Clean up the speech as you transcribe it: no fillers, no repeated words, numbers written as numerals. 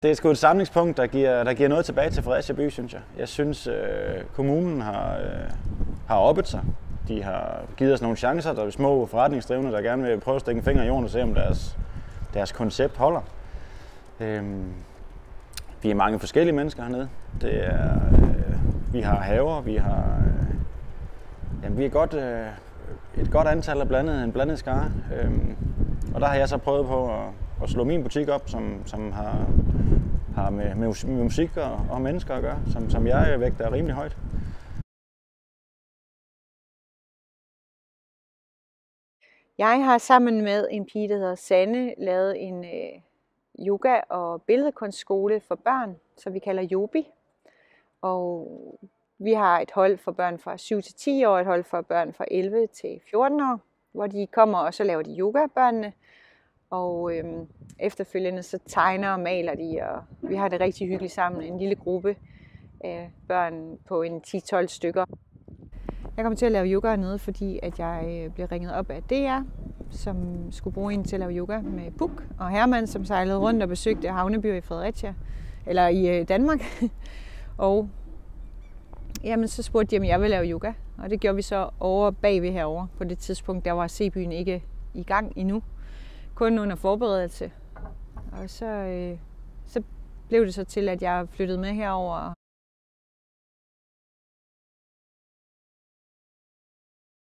Det er sgu et samlingspunkt, der giver noget tilbage til Fredericia by, synes jeg. Jeg synes, kommunen har oppet sig. De har givet os nogle chancer, der er små forretningsdrivende, der gerne vil prøve at stikke en finger i jorden og se, om deres koncept holder. Vi er mange forskellige mennesker hernede. Vi har haver, vi er et godt antal af en blandet skare. Og der har jeg så prøvet på at slå min butik op, som har med musik og mennesker at gøre, som jeg vægter rimelig højt. Jeg har sammen med en pige, der hedder Sanne, lavet en yoga- og billedkunstskole for børn, som vi kalder Yobi. Og vi har et hold for børn fra 7 til 10 år, et hold for børn fra 11 til 14 år, hvor de kommer, og så laver de yoga, børnene. Og efterfølgende så tegner og maler de, og vi har det rigtig hyggeligt sammen, en lille gruppe af børn på en 10-12 stykker. Jeg kommer til at lave yoga hernede, fordi at jeg blev ringet op af DR, som skulle bruge en til at lave yoga med Puk og Herman, som sejlede rundt og besøgte havnebyer i Fredericia, eller i Danmark. Og jamen, så spurgte de, om jeg ville lave yoga, og det gjorde vi så over bagved herover. På det tidspunkt, der var C-byen ikke i gang endnu, kun under forberedelse. Og så blev det så til, at jeg flyttede med herover